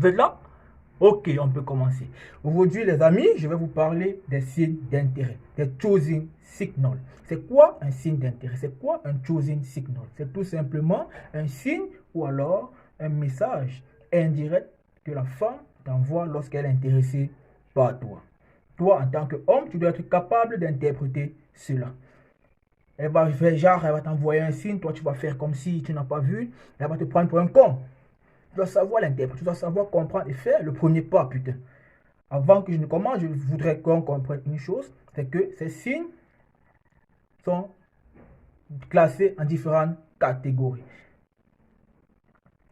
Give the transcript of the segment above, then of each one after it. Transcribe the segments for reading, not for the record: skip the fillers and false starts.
Vous êtes là? Ok, on peut commencer. Aujourd'hui, les amis, je vais vous parler des signes d'intérêt, des choosing signals. C'est quoi un signe d'intérêt? C'est quoi un choosing signal? C'est tout simplement un signe ou alors un message indirect que la femme t'envoie lorsqu'elle est intéressée par toi. Toi, en tant qu'homme, tu dois être capable d'interpréter cela. Elle va faire genre, elle va t'envoyer un signe, toi tu vas faire comme si tu n'as pas vu, elle va te prendre pour un con. Tu dois savoir l'interpréter, tu dois savoir comprendre et faire le premier pas, putain. Avant que je ne commence, je voudrais qu'on comprenne une chose, c'est que ces signes sont classés en différentes catégories.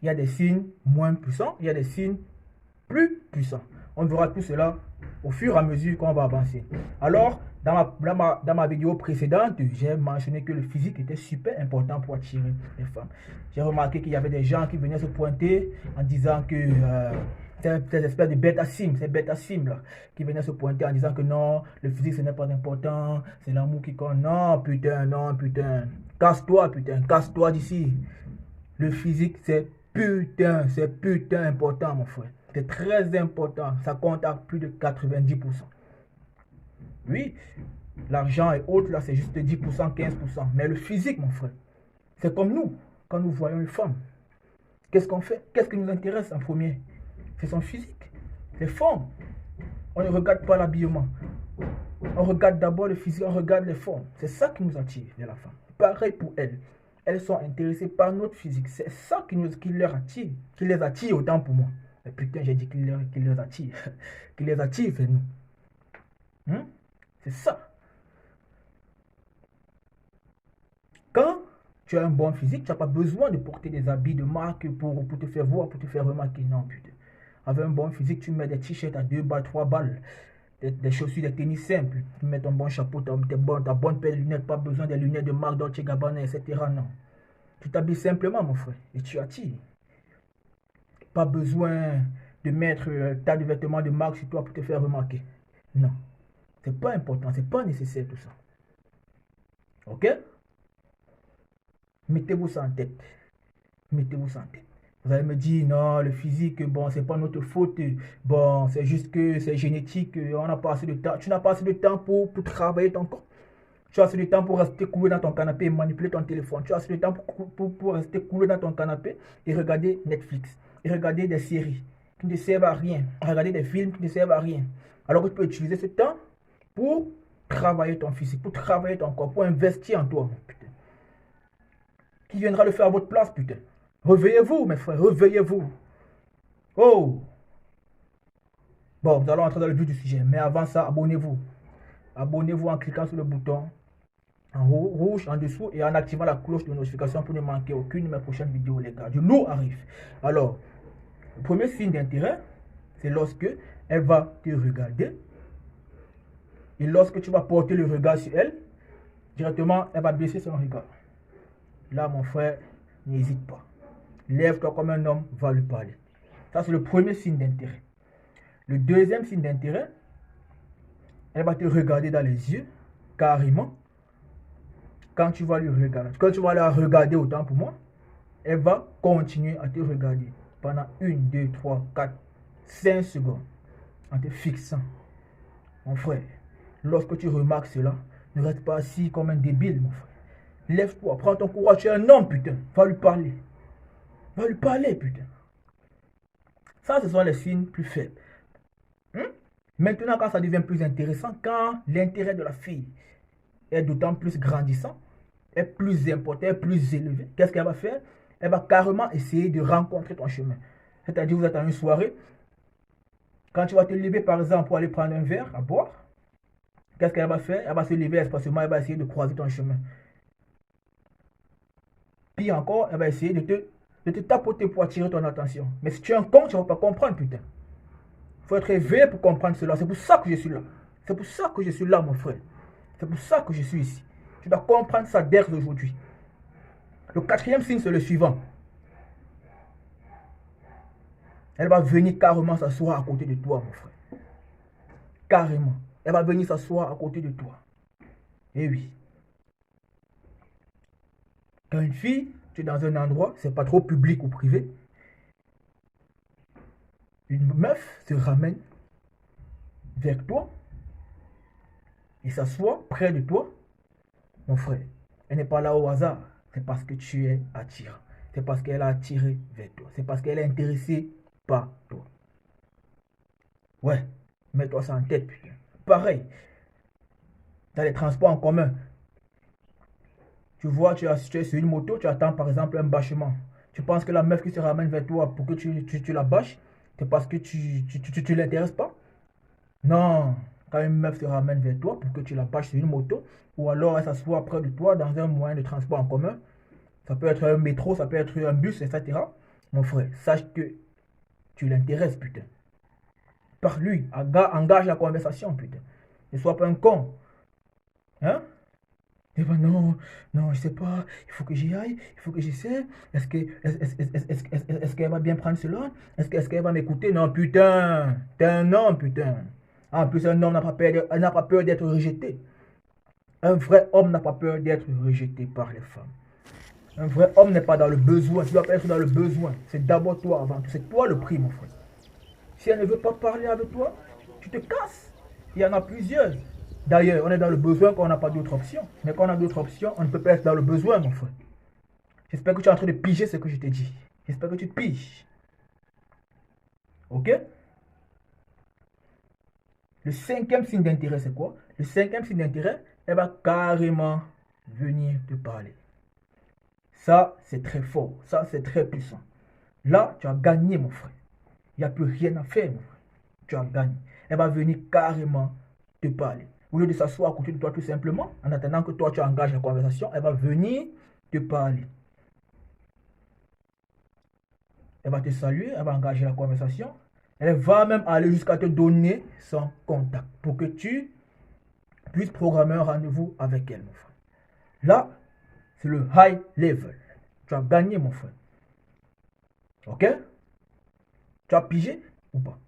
Il y a des signes moins puissants, il y a des signes plus puissants. On verra tout cela au fur et à mesure qu'on va avancer. Alors, dans ma vidéo précédente, j'ai mentionné que le physique était super important pour attirer les femmes. J'ai remarqué qu'il y avait des gens qui venaient se pointer en disant que ces espèces de bêta-sim, ces bêta-sim là, qui venaient se pointer en disant que non, le physique ce n'est pas important, c'est l'amour qui compte. Non, putain, non, putain. Casse-toi, putain, casse-toi d'ici. Le physique, c'est putain important, mon frère. C'est très important. Ça compte à plus de 90%. Oui, l'argent et autres, là, c'est juste 10%, 15%. Mais le physique, mon frère, c'est comme nous, quand nous voyons une femme. Qu'est-ce qu'on fait? Qu'est-ce qui nous intéresse en premier? C'est son physique. Les formes. On ne regarde pas l'habillement. On regarde d'abord le physique, on regarde les formes. C'est ça qui nous attire vers la femme. Pareil pour elles. Elles sont intéressées par notre physique. C'est ça qui leur attire. Qui les attire autant pour moi. Mais putain, j'ai dit qu'il les attire. Qui les attire vers nous. C'est ça. Quand tu as un bon physique, tu n'as pas besoin de porter des habits de marque pour te faire voir, pour te faire remarquer. Non, putain. Avec un bon physique, tu mets des t-shirts à 2 balles, 3 balles. Des chaussures, des tennis simples. Tu mets ton bon chapeau, ta bonne paire de lunettes. Pas besoin des lunettes de marque Dolce Gabbana, etc. Non. Tu t'habilles simplement, mon frère. Et tu attires. Pas besoin de mettre tas de vêtements de marque sur toi pour te faire remarquer. Non. C'est pas important. C'est pas nécessaire tout ça. Ok? Mettez-vous ça en tête. Mettez-vous ça en tête. Vous allez me dire, non, le physique, bon, c'est pas notre faute. Bon, c'est juste que c'est génétique. On n'a pas assez de temps. Tu n'as pas assez de temps pour travailler ton corps. Tu as assez de temps pour rester coulé dans ton canapé et manipuler ton téléphone. Tu as assez de temps pour rester coulé dans ton canapé et regarder Netflix. Et regarder des séries qui ne servent à rien. Regarder des films qui ne servent à rien. Alors que tu peux utiliser ce temps pour travailler ton physique, pour travailler ton corps, pour investir en toi. Putain. Qui viendra le faire à votre place, putain? Réveillez-vous, mes frères, réveillez-vous. Oh! Bon, nous allons entrer dans le vif du sujet. Mais avant ça, abonnez-vous. Abonnez-vous en cliquant sur le bouton en rouge en dessous et en activant la cloche de notification pour ne manquer aucune de mes prochaines vidéos, les gars. Du lourd arrive. Alors, le premier signe d'intérêt, c'est lorsque elle va te regarder. Et lorsque tu vas porter le regard sur elle, directement, elle va baisser son regard. Là, mon frère, n'hésite pas. Lève-toi comme un homme, va lui parler. Ça, c'est le premier signe d'intérêt. Le deuxième signe d'intérêt, elle va te regarder dans les yeux, carrément. Quand tu vas lui regarder, quand tu vas la regarder autant pour moi, elle va continuer à te regarder pendant 1, 2, 3, 4, 5 secondes en te fixant. Mon frère, lorsque tu remarques cela, ne reste pas assis comme un débile, mon frère. Lève-toi, prends ton courage, tu es un homme, putain. Va lui parler. Va lui parler, putain. Ça, ce sont les signes plus faibles. Maintenant, quand ça devient plus intéressant, quand l'intérêt de la fille est d'autant plus grandissant, est plus important, est plus élevé, qu'est-ce qu'elle va faire? Elle va carrément essayer de rencontrer ton chemin. C'est-à-dire, vous êtes dans une soirée, quand tu vas te lever, par exemple, pour aller prendre un verre à boire, qu'est-ce qu'elle va faire? Elle va se lever espacement, elle va essayer de croiser ton chemin. Puis encore, elle va essayer de te tapoter pour attirer ton attention. Mais si tu es un con, tu ne vas pas comprendre, putain. Il faut être éveillé pour comprendre cela. C'est pour ça que je suis là. C'est pour ça que je suis là, mon frère. C'est pour ça que je suis ici. Tu dois comprendre ça dès aujourd'hui. Le quatrième signe, c'est le suivant. Elle va venir carrément s'asseoir à côté de toi, mon frère. Carrément. Elle va venir s'asseoir à côté de toi. Eh oui. Quand une fille, tu es dans un endroit, c'est pas trop public ou privé. Une meuf se ramène vers toi et s'assoit près de toi, mon frère. Elle n'est pas là au hasard. C'est parce que tu es attirant. C'est parce qu'elle a attiré vers toi. C'est parce qu'elle est intéressée par toi. Ouais, mets-toi ça en tête, putain. Pareil, dans les transports en commun. Tu vois, tu es sur une moto, tu attends par exemple un bâchement. Tu penses que la meuf qui se ramène vers toi pour que tu la bâches, c'est parce que tu l'intéresses pas? Non, quand une meuf se ramène vers toi pour que tu la bâches sur une moto, ou alors elle s'assoit près de toi dans un moyen de transport en commun, ça peut être un métro, ça peut être un bus, etc. Mon frère, sache que tu l'intéresses, putain. Par lui, engage la conversation, putain. Ne sois pas un con. Hein? Eh ben non, non, je sais pas, il faut que j'y aille, il faut que j'essaie. Est-ce qu'elle va bien prendre cela? Est-ce qu'elle va m'écouter? Non, putain, t'es un homme, putain. En plus, un homme n'a pas peur d'être rejeté. Un vrai homme n'a pas peur d'être rejeté par les femmes. Un vrai homme n'est pas dans le besoin, tu dois pas être dans le besoin. C'est d'abord toi avant tout, c'est toi le prix, mon frère. Si elle ne veut pas parler avec toi, tu te casses. Il y en a plusieurs. D'ailleurs, on est dans le besoin quand on n'a pas d'autre option. Mais quand on a d'autres options, on ne peut pas être dans le besoin, mon frère. J'espère que tu es en train de piger ce que je t'ai dit. J'espère que tu piges. Ok? Le cinquième signe d'intérêt, c'est quoi? Le cinquième signe d'intérêt, elle va carrément venir te parler. Ça, c'est très fort. Ça, c'est très puissant. Là, tu as gagné, mon frère. Il n'y a plus rien à faire, mon frère. Tu as gagné. Elle va venir carrément te parler. Au lieu de s'asseoir à côté de toi tout simplement, en attendant que toi tu engages la conversation, elle va venir te parler. Elle va te saluer, elle va engager la conversation. Elle va même aller jusqu'à te donner son contact pour que tu puisses programmer un rendez-vous avec elle, mon frère. Là, c'est le high level. Tu as gagné, mon frère. Ok? Tu as pigé ou pas?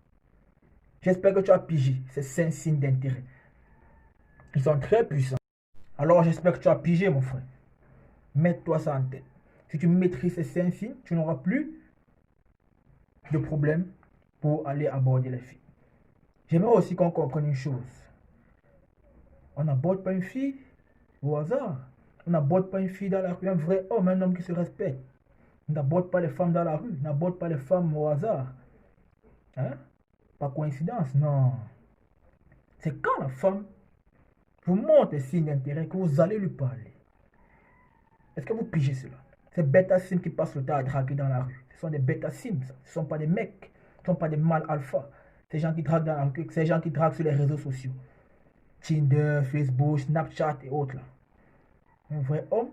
J'espère que tu as pigé ces 5 signes d'intérêt. Ils sont très puissants. Alors j'espère que tu as pigé, mon frère. Mets-toi ça en tête. Si tu maîtrises ces 5 signes, tu n'auras plus de problème pour aller aborder les filles. J'aimerais aussi qu'on comprenne une chose. On n'aborde pas une fille au hasard. On n'aborde pas une fille dans la rue, un vrai homme, un homme qui se respecte. On n'aborde pas les femmes dans la rue, on n'aborde pas les femmes au hasard. Hein? Pas coïncidence, non. C'est quand la femme vous montre des signes d'intérêt que vous allez lui parler. Est-ce que vous pigez cela? Ces bêta-sims qui passent le temps à draguer dans la rue, ce sont des bêta-sims, ce ne sont pas des mecs, ce ne sont pas des mâles alpha. Ces gens qui draguent dans la rue, ces gens qui draguent sur les réseaux sociaux. Tinder, Facebook, Snapchat et autres là. Un vrai homme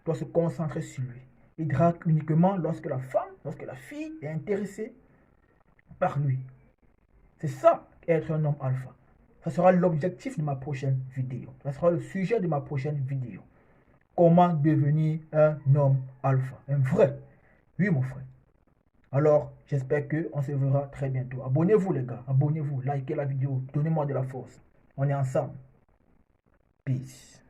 doit se concentrer sur lui. Il drague uniquement lorsque la femme, lorsque la fille est intéressée par lui. C'est ça, être un homme alpha. Ça sera l'objectif de ma prochaine vidéo. Ça sera le sujet de ma prochaine vidéo. Comment devenir un homme alpha. Un vrai. Oui, mon frère. Alors, j'espère qu'on se verra très bientôt. Abonnez-vous, les gars. Abonnez-vous. Likez la vidéo. Donnez-moi de la force. On est ensemble. Peace.